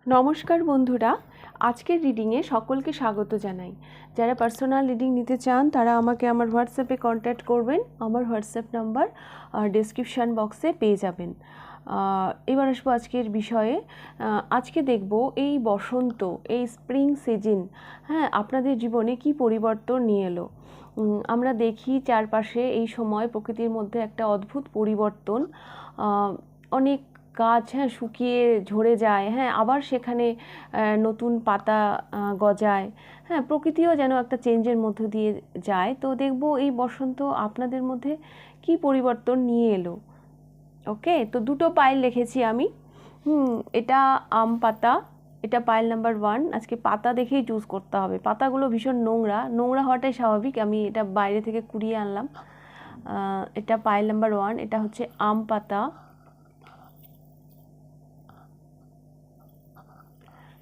নমস্কার বন্ধুরা, আজকের রিডিংয়ে সকলকে স্বাগত জানাই। যারা পার্সোনাল রিডিং নিতে চান তারা আমাকে আমার হোয়াটসঅ্যাপে কন্ট্যাক্ট করবেন। আমার হোয়াটসঅ্যাপ নাম্বার ডেসক্রিপশান বক্সে পেয়ে যাবেন। এবার আসবো আজকের বিষয়ে। আজকে দেখব এই বসন্ত, এই স্প্রিং সিজন, হ্যাঁ, আপনাদের জীবনে কি পরিবর্তন নিয়ে এলো। আমরা দেখি চারপাশে এই সময় প্রকৃতির মধ্যে একটা অদ্ভুত পরিবর্তন। অনেক গাছ শুকিয়ে ঝরে যায়, আবার সেখানে নতুন পাতা গজায়। প্রকৃতিও যেন একটা চেঞ্জের মধ্য দিয়ে যায়। তো দেখব এই বসন্ত আপনাদের মধ্যে কি পরিবর্তন নিয়ে এলো। ওকে, তো দুটো পাইল লিখেছি আমি। এটা আম পাতা, এটা পাইল নাম্বার 1। আজকে পাতা দেখেই চুজ করতে হবে। পাতাগুলো ভীষণ নোংরা নোংরা হওয়াটাই স্বাভাবিক, আমি এটা বাইরে থেকে কুড়িয়ে আনলাম। এটা পাইল নাম্বার 1, এটা হচ্ছে আম পাতা।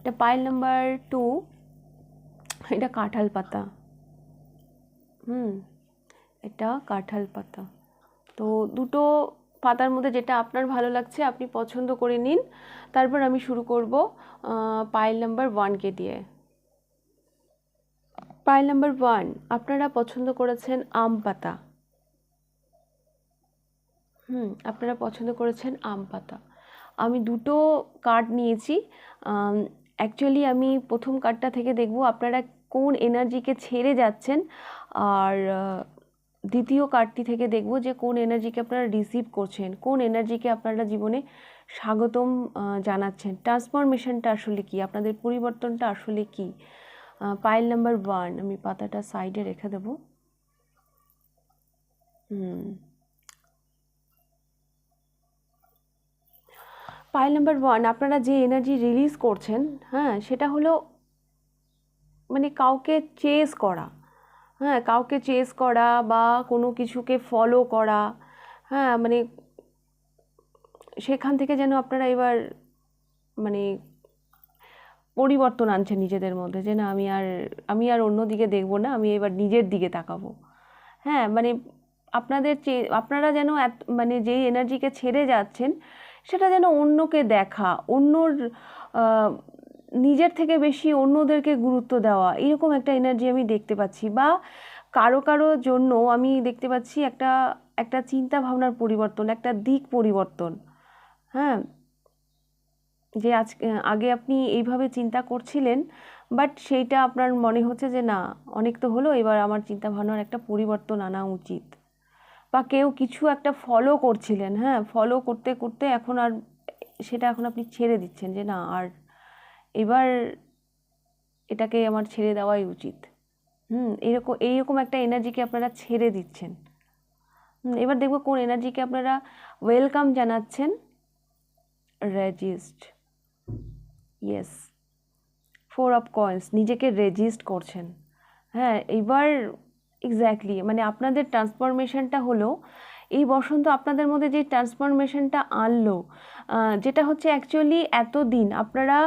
এটা পাইল নাম্বার 2, এটা কাঁঠাল পাতা। এটা কাঁঠাল পাতা। তো দুটো পাতার মধ্যে যেটা আপনার ভালো লাগছে আপনি পছন্দ করে নিন। তারপর আমি শুরু করব পাইল নাম্বার 1কে দিয়ে। পাইল নাম্বার 1 আপনারা পছন্দ করেছেন আম পাতা। আপনারা পছন্দ করেছেন আম পাতা। আমি দুটো কার্ড নিয়েছি। অ্যাকচুয়ালি আমি প্রথম কার্ডটা থেকে দেখব আপনারা কোন এনার্জিকে ছেড়ে যাচ্ছেন, আর দ্বিতীয় কার্ডটি থেকে দেখব যে কোন এনার্জিকে আপনারা রিসিভ করছেন, কোন এনার্জিকে আপনারা জীবনে স্বাগতম জানাচ্ছেন। ট্রান্সফরমেশনটা আসলে কি, আপনাদের পরিবর্তনটা আসলে কি। পাইল নাম্বার 1 আমি পাতাটা সাইডে রেখে দেব। পাইল নাম্বার 1 আপনারা যে এনার্জি রিলিজ করছেন, সেটা হলো মানে কাউকে চেস করা, কাউকে চেস করা বা কোনো কিছুকে ফলো করা। মানে সেখান থেকে যেন আপনারা এবার মানে পরিবর্তন আনছেন নিজেদের মধ্যে, যে না আমি আর অন্য দিকে দেখবো না, আমি এবার নিজের দিকে তাকাবো। মানে আপনারা যেন মানে যেই এনার্জিকে ছেড়ে যাচ্ছেন সেটা যেন অন্যকে দেখা, অন্যর নিজের থেকে বেশি অন্যদেরকে গুরুত্ব দেওয়া, এরকম একটা এনার্জি আমি দেখতে পাচ্ছি। বা কারো কারো জন্য আমি দেখতে পাচ্ছি একটা চিন্তা ভাবনার পরিবর্তন, একটা দিক পরিবর্তন। যে আগে আপনি এইভাবে চিন্তা করছিলেন, বাট সেইটা আপনার মনে হচ্ছে যে না, অনেক তো হলো, এবার আমার চিন্তা ভাবনার একটা পরিবর্তন আনা উচিত। বা কেউ কিছু একটা ফলো করছিলেন, ফলো করতে করতে এখন আর সেটা এখন আপনি ছেড়ে দিচ্ছেন, যে না আর এবার এটাকে আমার ছেড়ে দেওয়াই উচিত। এইরকম একটা এনার্জিকে আপনারা ছেড়ে দিচ্ছেন। এবার দেখবো কোন এনার্জিকে আপনারা ওয়েলকাম জানাচ্ছেন। রেজিস্ট, ইয়েস, 4 অফ কয়েন্স, নিজেকে রেজিস্ট করছেন। এবার এক্স্যাক্টলি মানে আপনাদের ট্রান্সফরমেশনটা হলো এই বসন্ত আপনাদের মধ্যে যে ট্রান্সফরমেশনটা আনলো, যেটা হচ্ছে অ্যাকচুয়ালি এতদিন আপনারা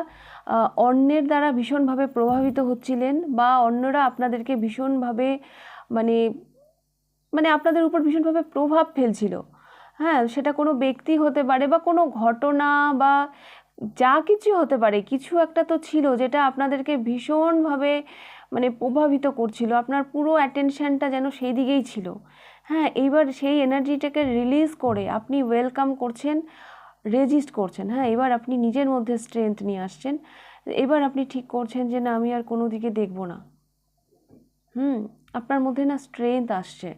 অন্যের দ্বারা ভীষণভাবে প্রভাবিত হচ্ছিলেন, বা অন্যরা আপনাদেরকে ভীষণভাবে মানে মানে আপনাদের উপর ভীষণভাবে প্রভাব ফেলছিল। সেটা কোনো ব্যক্তি হতে পারে বা কোনো ঘটনা বা যা কিছু হতে পারে, কিছু একটা তো ছিল যেটা আপনাদেরকে ভীষণভাবে মানে প্রভাবিত করছিল, আপনার পুরো অ্যাটেনশনটা যেন সেই দিকেই ছিল। এইবার সেই এনার্জিটাকে রিলিজ করে আপনি ওয়েলকাম করছেন, রেজিস্ট করছেন। এবার আপনি নিজের মধ্যে স্ট্রেংথ নিয়ে আসছেন। এবার আপনি ঠিক করছেন যে না, আমি আর কোনো দিকে দেখব না। আপনার মধ্যে না স্ট্রেংথ আসছে,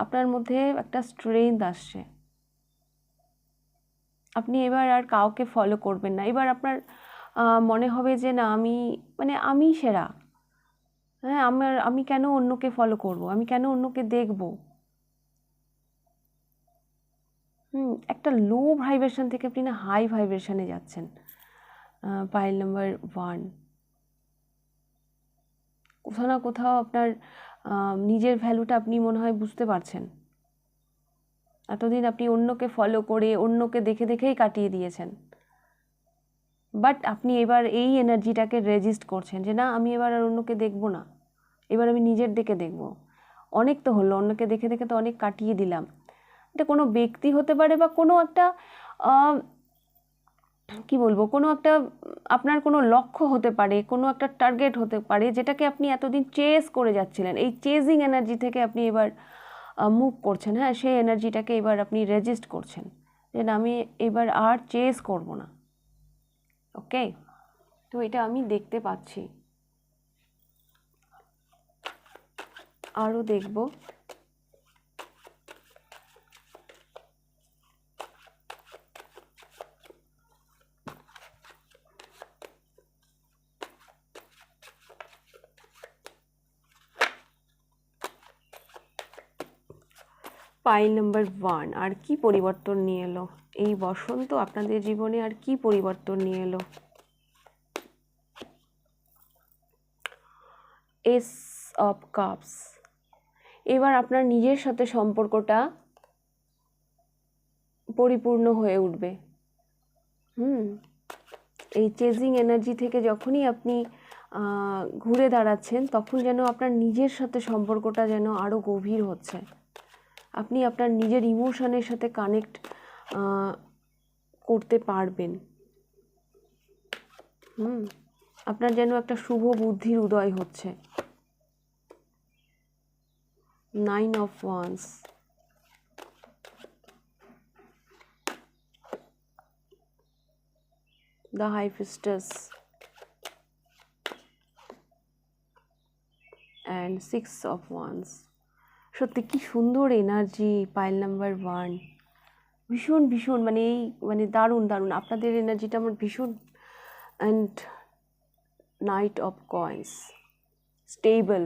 আপনার মধ্যে একটা স্ট্রেংথ আসছে। আপনি এবার আর কাউকে ফলো করবেন না। এবার আপনার মনে হবে যে না, আমি সেরা। আমি কেন অন্যকে ফলো করব, আমি কেন অন্যকে দেখব। একটা লো ভাইব্রেশন থেকে আপনি না হাই ভাইব্রেশনে যাচ্ছেন। পাইল নাম্বার 1, কোথাও না কোথাও আপনার নিজের ভ্যালুটা আপনি মনে হয় বুঝতে পারছেন। এতদিন আপনি অন্যকে ফলো করে অন্যকে দেখে দেখেই কাটিয়ে দিয়েছেন, বাট আপনি এবার এই এনার্জিটাকে রেজিস্ট করছেন যে না, আমি এবার আর অন্যকে দেখব না, এবার আমি নিজের দিকে দেখব। অনেক তো হলো, অন্যকে দেখে দেখে তো অনেক কাটিয়ে দিলাম। এটা কোনো ব্যক্তি হতে পারে বা কোনো একটা কি বলবো, কোনো একটা আপনার কোনো লক্ষ্য হতে পারে, কোনো একটা টার্গেট হতে পারে, যেটাকে আপনি এতদিন চেস করে যাচ্ছিলেন। এই চেজিং এনার্জি থেকে আপনি এবার মুভ করছেন। হ্যাঁ, সেই এনার্জিটাকে এবার আপনি রেজিস্ট করছেন যে না, আমি এবার আর চেস করব না। ওকে, তো এটা আমি দেখতে পাচ্ছি। আরও দেখব। পাইল নাম্বার 1, আর কি পরিবর্তন নিয়ে এলো এই বসন্ত আপনাদের জীবনে? আর কি পরিবর্তন নিয়ে এলো? S of cups. এবার আপনার নিজের সাথে সম্পর্কটা পরিপূর্ণ হয়ে উঠবে। এই চেজিং এনার্জি থেকে যখনই আপনি ঘুরে দাঁড়াচ্ছেন, তখন যেন আপনার নিজের সাথে সম্পর্কটা যেন আরও গভীর হচ্ছে। আপনি আপনার নিজের ইমোশনের সাথে কানেক্ট করতে পারবেন। আপনার যেন একটা শুভ বুদ্ধির উদয় হচ্ছে। 9 of Wands, the High Priestess and 6 of Wands. সত্যি কি সুন্দর এনার্জি পাইল নাম্বার 1। ভীষণ ভীষণ মানে দারুণ দারুণ আপনাদের এনার্জিটা আমার ভীষণ। And night of coins, stable.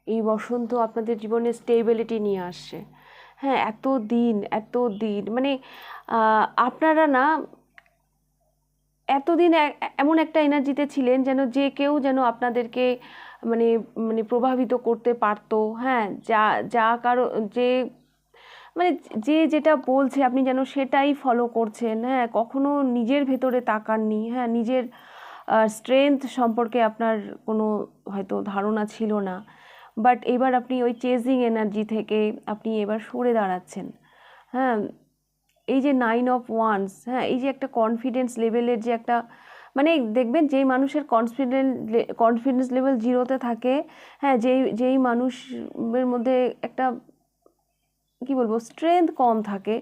এই বসন্ত আপনাদের জীবনে স্টেবিলিটি নিয়ে আসছে। হ্যাঁ, এত দিন মানে আপনারা না এতদিন এমন একটা এনার্জিতে ছিলেন যেন যে কেউ যেন আপনাদেরকে মানে মানে প্রভাবিত করতে পারতো। হ্যাঁ, যা যা যে মানে যে যেটা বলছে আপনি যেন সেটাই ফলো করছেন। হ্যাঁ, কখনো নিজের ভেতরে তাকাননি। হ্যাঁ, নিজের স্ট্রেংথ সম্পর্কে আপনার কোনো হয়তো ধারণা ছিল না। বাট এবার আপনি ওই চেজিং এনার্জি থেকে আপনি এবার সরে দাঁড়াচ্ছেন। হ্যাঁ, এই যে 9 of Wands, হ্যাঁ, এই যে একটা কনফিডেন্স লেভেলের যে একটা মানে দেখবেন যেই মানুষের কনফিডেন্স লেভেল 0-তে থাকে, হ্যাঁ, যেই মানুষের মধ্যে একটা কি বলবো স্ট্রেংথ কম থাকে,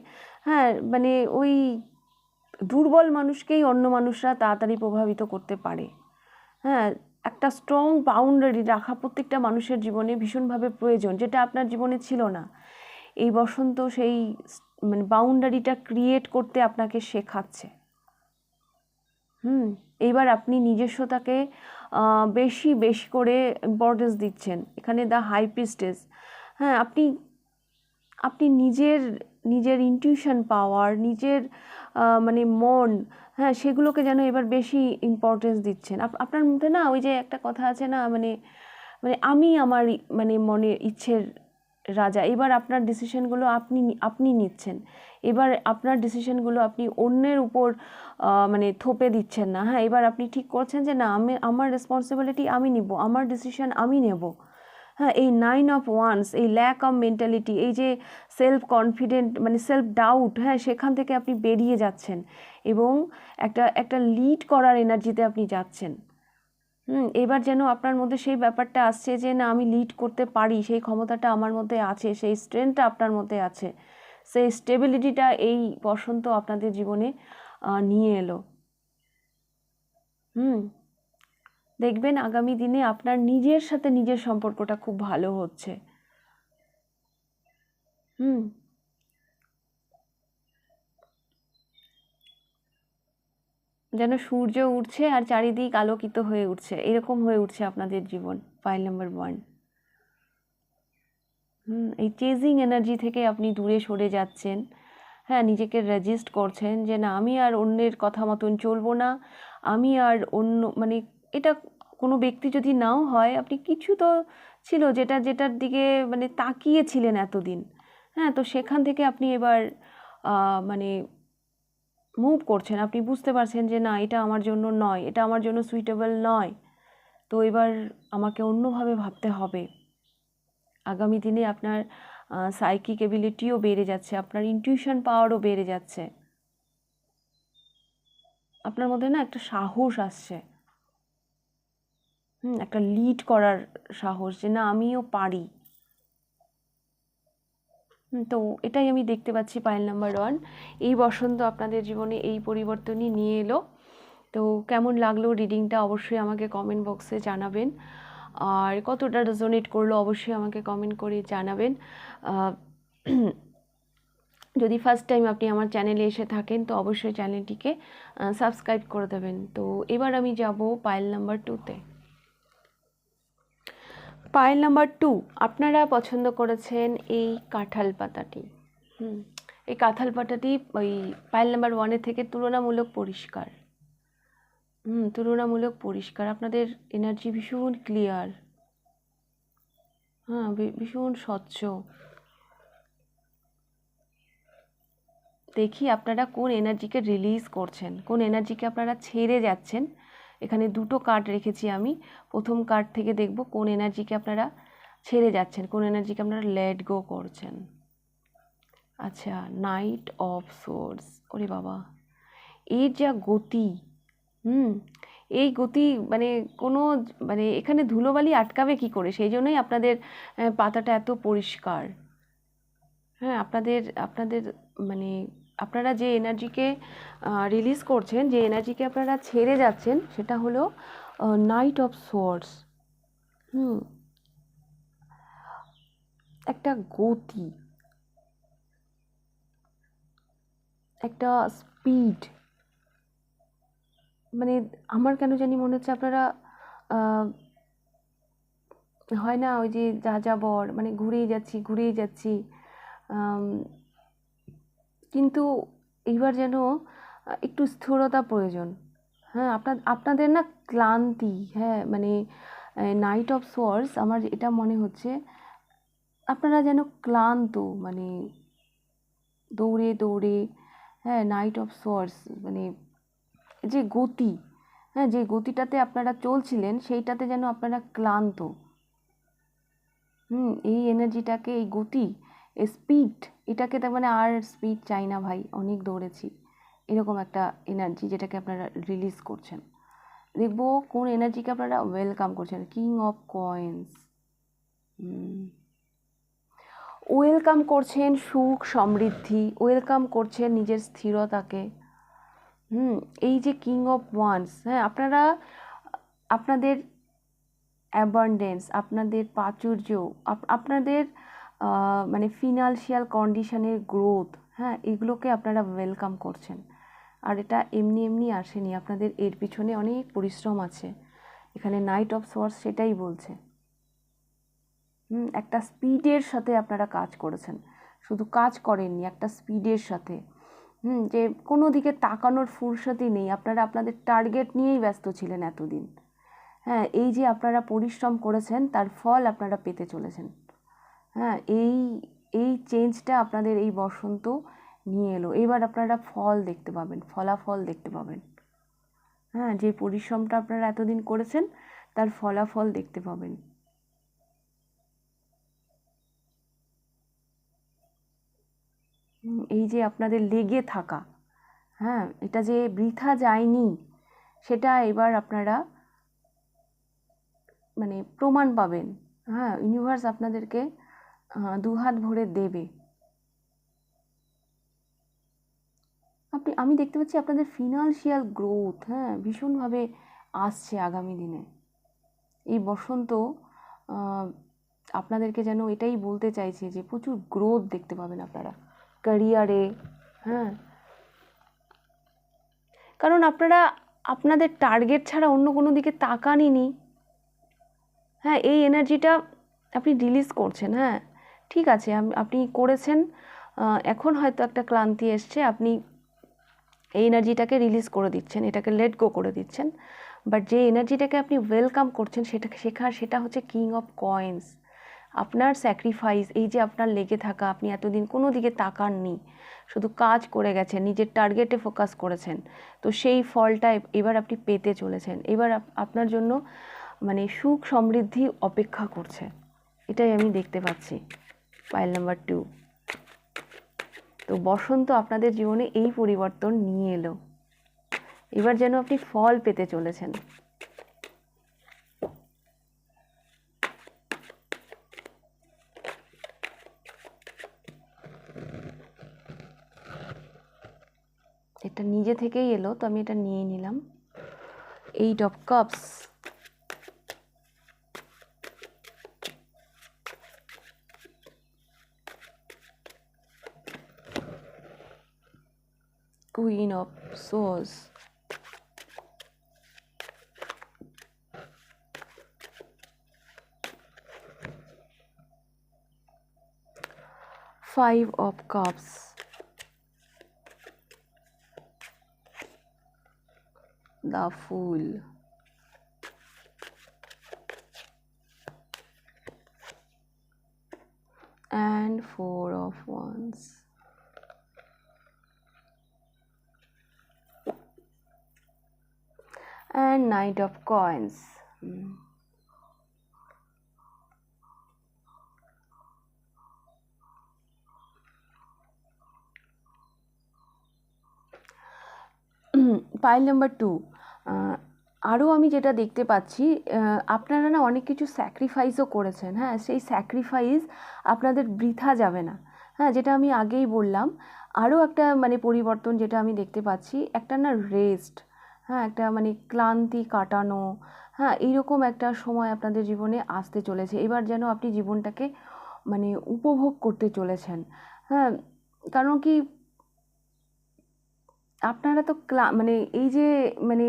হ্যাঁ, মানে ওই দুর্বল মানুষকেই অন্য মানুষরা তাড়াতাড়ি প্রভাবিত করতে পারে। হ্যাঁ, একটা স্ট্রং বাউন্ডারি রাখা প্রত্যেকটা মানুষের জীবনে ভীষণভাবে প্রয়োজন, যেটা আপনার জীবনে ছিল না। এই বসন্ত সেই মানে বাউন্ডারিটা ক্রিয়েট করতে আপনাকে শেখাচ্ছে। এইবার আপনি নিজস্বতাকে বেশি বেশি করে ইম্পর্টেন্স দিচ্ছেন। এখানে দ্য হাই প্রিস্টেস। হ্যাঁ, আপনি নিজের ইনটিউশন পাওয়ার, নিজের মানে মন, হ্যাঁ, সেগুলোকে যেন এবার বেশি ইম্পর্টেন্স দিচ্ছেন। আপনার মধ্যে না ওই যে একটা কথা আছে না, মানে মানে আমি আমার মানে মনের ইচ্ছের রাজা। এবার আপনার ডিসিশনগুলো আপনি নিচ্ছেন। এবার আপনার ডিসিশনগুলো আপনি অন্যের উপর মানে থোপে দিচ্ছেন না। হ্যাঁ, এবার আপনি ঠিক করছেন যে না, আমার রেসপন্সিবিলিটি আমি নিব, আমার ডিসিশন আমি নেব। হ্যাঁ, এই 9 of Wands, এই ল্যাক অফ মেন্টালিটি, এই যে সেলফ কনফিডেন্ট মানে সেলফ ডাউট, হ্যাঁ, সেখান থেকে আপনি বেরিয়ে যাচ্ছেন এবং একটা লিড করার এনার্জিতে আপনি যাচ্ছেন। এবার যেন আপনার মধ্যে সেই ব্যাপারটা আসছে যে না, আমি লিড করতে পারি, সেই ক্ষমতাটা আমার মধ্যে আছে, সেই স্ট্রেংথটা আপনার মধ্যে আছে, সেই স্টেবিলিটিটা এই বসন্ত আপনাদের জীবনে নিয়ে এলো। দেখবেন আগামী দিনে আপনার নিজের সাথে নিজের সম্পর্কটা খুব ভালো হচ্ছে। যেন সূর্য উঠছে আর চারিদিক আলোকিত হয়ে উঠছে, এরকম হয়ে উঠছে আপনাদের জীবন। File number 1। এই চেজিং এনার্জি থেকে আপনি দূরে সরে যাচ্ছেন। হ্যাঁ, নিজেকে রেজিস্ট করছেন যে না, আমি আর অন্যের কথা মতন চলবো না। আমি আর অন্য মানে এটা কোনো ব্যক্তি যদি নাও হয়, আপনি কিছু তো ছিল যেটার দিকে মানে তাকিয়েছিলেন এতদিন। হ্যাঁ, তো সেখান থেকে আপনি এবার মানে মুভ করছেন। আপনি বুঝতে পারছেন যে না, এটা আমার জন্য নয়, এটা আমার জন্য সুইটেবল নয়। তো এবার আমাকে অন্যভাবে ভাবতে হবে। আগামী দিনে আপনার সাইকিক এবিলিটিও বেড়ে যাচ্ছে, আপনার ইনটিউশন পাওয়ারও বেড়ে যাচ্ছে। আপনার মধ্যে না একটা সাহস আসছে, একটা লিড করার সাহস, যে না আমিও পারি। তো এটাই আমি দেখতে পাচ্ছি পাইল নাম্বার 1। এই বসন্ত আপনাদের জীবনে এই পরিবর্তনই নিয়ে এলো। তো কেমন লাগলো রিডিংটা অবশ্যই আমাকে কমেন্ট বক্সে জানাবেন, আর কতটা রেজোনেট করলো অবশ্যই আমাকে কমেন্ট করে জানাবেন। যদি ফার্স্ট টাইম আপনি আমার চ্যানেলে এসে থাকেন তো অবশ্যই চ্যানেলটিকে সাবস্ক্রাইব করে দেবেন। তো এবার আমি যাব পাইল নাম্বার 2তে। পাইল নাম্বার 2, আপনারা পছন্দ করেছেন এই কাঁঠাল পাতাটি। এই কাঁঠাল পাতাটি ওই পাইল নাম্বার 1-এর থেকে তুলনামূলক পরিষ্কার। তুলনামূলক পরিষ্কার। আপনাদের এনার্জি ভীষণ ক্লিয়ার, ভীষণ স্বচ্ছ। দেখি আপনারা কোন এনার্জিকে রিলিজ করছেন, কোন এনার্জিকে আপনারা ছেড়ে যাচ্ছেন। এখানে 2টো কার্ড রেখেছি আমি। প্রথম কার্ড থেকে দেখব কোন এনার্জিকে আপনারা ছেড়ে যাচ্ছেন, কোন এনার্জিকে আপনারা লেট গো করছেন। আচ্ছা, নাইট অফ সোর্স। ওরে বাবা, এর যা গতি, এই গতি মানে কোনো মানে এখানে ধুলোবালি আটকাবে কি করে, সেই জন্যই আপনাদের পাতাটা এত পরিষ্কার। আপনাদের মানে আপনারা যে এনার্জিকে রিলিজ করছেন, যে এনার্জিকে আপনারা ছেড়ে যাচ্ছেন, সেটা হলো নাইট অফ সোর্স। একটা গতি, একটা স্পিড, মানে আমার কেন জানি মনে হচ্ছে আপনারা হয় না ওই যে যাযাবর, মানে ঘুরেই যাচ্ছি, কিন্তু এইবার যেন একটু স্থিরতা প্রয়োজন। আপনাদের না ক্লান্তি, মানে নাইট অফ সোর্স আমার এটা মনে হচ্ছে আপনারা যেন ক্লান্ত, মানে দৌড়ে দৌড়ে, নাইট অফ সোর্স মানে যে গতি, যে গতিটাতে আপনারা চলছিলেন সেইটাতে যেন আপনারা ক্লান্ত। এই এনার্জিটাকে, এই গতি, এই স্পিড, এটাকে তার মানে আর স্পিড চাই না ভাই, অনেক দৌড়েছি, এরকম একটা এনার্জি যেটাকে আপনারা রিলিজ করছেন। দেখবো কোন এনার্জিকে আপনারা ওয়েলকাম করছেন। কিং অফ কয়েন্স, ওয়েলকাম করছেন সুখ সমৃদ্ধি, ওয়েলকাম করছেন নিজের স্থিরতাকে। এই যে কিং অফ ওয়ান্স, আপনারা আপনাদের অ্যাবান্ডেন্স, আপনাদের প্রাচুর্য, আপনাদের মানে ফিনান্সিয়াল কন্ডিশনের গ্রোথ, এগুলোকে আপনারা ওয়েলকাম করছেন। আর এটা এমনি এমনি আসেনি, আপনাদের এর পিছনে অনেক পরিশ্রম আছে। এখানে নাইট অফ সোর্স সেটাই বলছে। একটা স্পিডের সাথে আপনারা কাজ করেছেন, শুধু কাজ করেননি, একটা স্পিডের সাথে, যে কোনো দিকে তাকানোর ফুরসতই নেই। আপনারা আপনাদের টার্গেট নিয়েই ব্যস্ত ছিলেন এতদিন। এই যে আপনারা পরিশ্রম করেছেন তার ফল আপনারা পেতে চলেছেন। এই চেঞ্জটা আপনাদের এই বসন্ত নিয়ে এলো। এবার আপনারা ফল দেখতে পাবেন, ফলাফল দেখতে পাবেন। যে পরিশ্রমটা আপনারা এতদিন করেছেন তার ফলাফল দেখতে পাবেন। এই যে আপনাদের লেগে থাকা, এটা যে বৃথা যায়নি, সেটা এবার আপনারা মানে প্রমাণ পাবেন। ইউনিভার্স আপনাদেরকে দুহাত ভরে দেবে। আমি দেখতে পাচ্ছি আপনাদের ফিনান্সিয়াল গ্রোথ ভীষণভাবে আসছে আগামী দিনে। এই বসন্ত আপনাদেরকে যেন এটাই বলতে চাইছে যে প্রচুর গ্রোথ দেখতে পাবেন আপনারা ক্যারিয়ারে। কারণ আপনারা আপনাদের টার্গেট ছাড়া অন্য কোনো দিকে তাকানইনি। এই এনার্জিটা আপনি রিলিজ করছেন। ঠিক আছে, আপনি করেছেন, এখন হয়তো একটা ক্লান্তি এসছে, আপনি এই এনার্জিটাকে রিলিজ করে দিচ্ছেন, এটাকে লেট গো করে দিচ্ছেন। বাট যে এনার্জিটাকে আপনি ওয়েলকাম করছেন সেটা হচ্ছে কিং অফ কয়েন্স। আপনার স্যাক্রিফাইস, এই যে আপনার লেগে থাকা, আপনি এতদিন কোনো দিকে তাকাননি, শুধু কাজ করে গেছেন, নিজের টার্গেটে ফোকাস করেছেন, তো সেই ফলটা এবার আপনি পেতে চলেছেন। এবার আপনার জন্য মানে সুখ সমৃদ্ধি অপেক্ষা করছে, এটাই আমি দেখতে পাচ্ছি পাইল নাম্বার 2। তো বসন্ত আপনাদের জীবনে এই পরিবর্তন নিয়ে এলো। এবার যেন আপনি ফল পেতে চলেছেন। এটা নিজে থেকেই এলো, তো আমি এটা নিয়ে নিলাম। 8 of Cups, Queen of Swords, Five of Cups, the Fool, and Four of Wands. And Knight of Coins. Pile number 2। আরও আমি যেটা দেখতে পাচ্ছি, আপনারা না অনেক কিছু স্যাক্রিফাইসও করেছেন। হ্যাঁ, সেই স্যাক্রিফাইস আপনাদের বৃথা যাবে না। হ্যাঁ, যেটা আমি আগেই বললাম, আরও একটা মানে পরিবর্তন যেটা আমি দেখতে পাচ্ছি, একটা না রেস্ট, হ্যাঁ, একটা মানে ক্লান্তি কাটানো, হ্যাঁ, এইরকম একটা সময় আপনাদের জীবনে আসতে চলেছে। এবার যেন আপনি জীবনটাকে মানে উপভোগ করতে চলেছেন। হ্যাঁ, কারণ কি আপনারা তো মানে এই যে মানে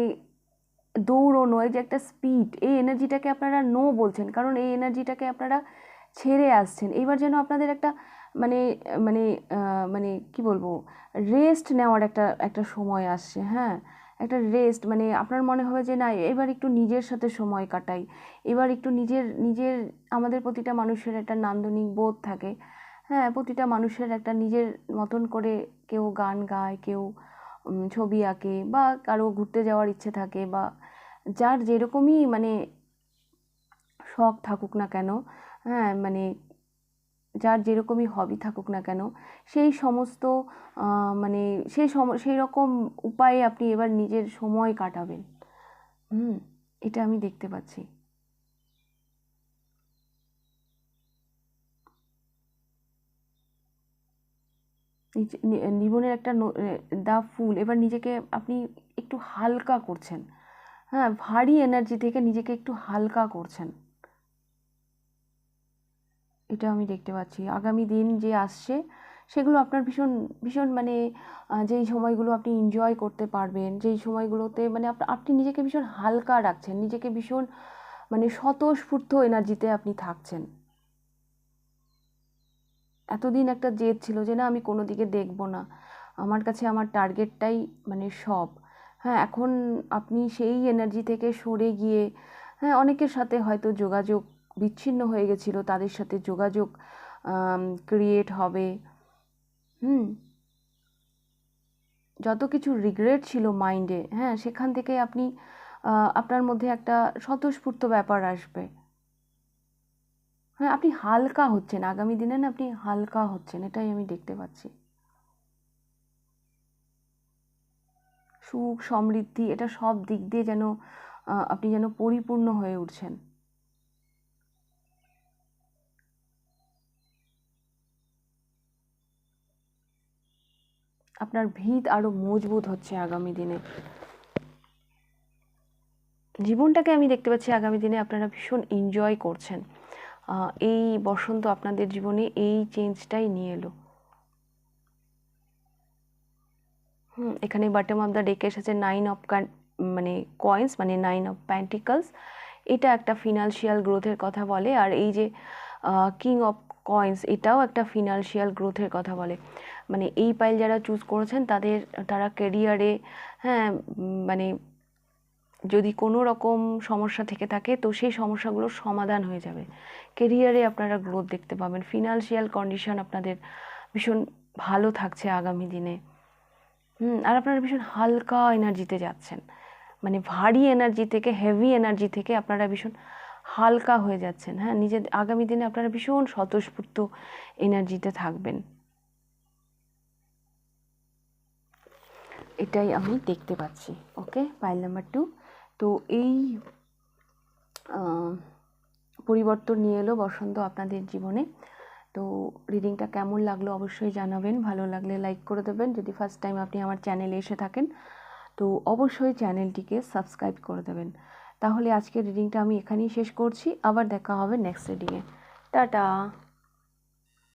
দৌড়নো, এই যে একটা স্পিড, এই এনার্জিটাকে আপনারা নো বলছেন, কারণ এই এনার্জিটাকে আপনারা ছেড়ে আসছেন। এবার যেন আপনাদের একটা মানে মানে মানে কি বলবো, রেস্ট নেওয়ার একটা একটা সময় আসছে। হ্যাঁ, একটা রেস্ট, মানে আপনার মনে হবে যে না, এবার একটু নিজের সাথে সময় কাটাই, এবার একটু নিজের নিজের আমাদের প্রতিটা মানুষের একটা নান্দনিক বোধ থাকে। হ্যাঁ, প্রতিটা মানুষের একটা নিজের মতন করে কেউ গান গায়, কেউ ছবি আঁকে, বা কারো ঘুরতে যাওয়ার ইচ্ছে থাকে, বা যার যেরকমই মানে শখ থাকুক না কেন, হ্যাঁ, মানে যার যেরকমই হবি থাকুক না কেন, সেই সমস্ত মানে সেই রকম উপায়ে আপনি এবার নিজের সময় কাটাবেন। এটা আমি দেখতে পাচ্ছি। জীবনের একটা দা ফুল, এবার নিজেকে আপনি একটু হালকা করছেন। হ্যাঁ, ভারী এনার্জি থেকে নিজেকে একটু হালকা করছেন, এটা আমি দেখতে পাচ্ছি। আগামী দিন যে আসছে সেগুলো আপনার ভীষণ ভীষণ মানে যেই সময়গুলো আপনি এনজয় করতে পারবেন, যেই সময়গুলোতে মানে আপনি নিজেকে ভীষণ হালকা রাখছেন, নিজেকে ভীষণ মানে স্বতঃস্ফূর্ত এনার্জিতে আপনি থাকছেন। এতদিন একটা জেদ ছিল যে না, আমি কোনো দিকে দেখবো না, আমার কাছে আমার টার্গেটটাই মানে সব। হ্যাঁ, এখন আপনি সেই এনার্জি থেকে সরে গিয়ে, হ্যাঁ, অনেকের সাথে হয়তো যোগাযোগ বিচ্ছিন্ন হয়ে গেছিলো, তাদের সাথে যোগাযোগ ক্রিয়েট হবে। যত কিছু রিগ্রেট ছিল মাইন্ডে, হ্যাঁ, সেখান থেকে আপনি আপনার মধ্যে একটা স্বতঃস্ফূর্ত ব্যাপার আসবে। হ্যাঁ, আপনি হালকা হচ্ছেন আগামী দিনে, না আপনি হালকা হচ্ছেন, এটাই আমি দেখতে পাচ্ছি। সুখ সমৃদ্ধি এটা সব দিক দিয়ে যেন আপনি যেন পরিপূর্ণ হয়ে উঠছেন। আপনার ভিত আরো মজবুত হচ্ছে আগামী দিনে। জীবনটাকে আমি দেখতে পাচ্ছি আগামী দিনে আপনারা ভীষণ এনজয় করছেন। এই বসন্ত আপনাদের জীবনে এই চেঞ্জটাই নিয়ে এলো। এখানে বটম অফ দ্য ডেকে এসেছে 9 অফ মানে কয়েন্স, মানে 9 অফ প্যান্টিকলস। এটা একটা ফিনান্সিয়াল গ্রোথের কথা বলে। আর এই যে কিং অফ কয়েন্স, এটাও একটা ফিনান্সিয়াল গ্রোথের কথা বলে। মানে এই পাইল যারা চুজ করেছেন তারা ক্যারিয়ারে, হ্যাঁ, মানে যদি কোনো রকম সমস্যা থেকে থাকে তো সেই সমস্যাগুলোর সমাধান হয়ে যাবে। কেরিয়ারে আপনারা গ্রোথ দেখতে পাবেন। ফিনান্সিয়াল কন্ডিশন আপনাদের ভীষণ ভালো থাকছে আগামী দিনে। আর আপনারা ভীষণ হালকা এনার্জিতে যাচ্ছেন, মানে ভারী এনার্জি থেকে, হেভি এনার্জি থেকে আপনারা ভীষণ হালকা হয়ে যাচ্ছেন। হ্যাঁ, নিজের আগামী দিনে আপনারা ভীষণ স্বতঃস্ফূর্ত এনার্জিতে থাকবেন। এটাই আমি দেখতে পাচ্ছি। ওকে, পাইল নাম্বার 2। তো এই পরিবর্তন নিয়ে এলো বসন্ত আপনাদের জীবনে। তো রিডিংটা কেমন লাগলো অবশ্যই জানাবেন, ভালো লাগলে লাইক করে দেবেন। যদি ফার্স্ট টাইম আপনি আমার চ্যানেলে এসে থাকেন তো অবশ্যই চ্যানেলটিকে সাবস্ক্রাইব করে দেবেন। তাহলে আজকের রিডিংটা আমি এখানেই শেষ করছি, আবার দেখা হবে নেক্সট রিডিংয়ে। টাটা।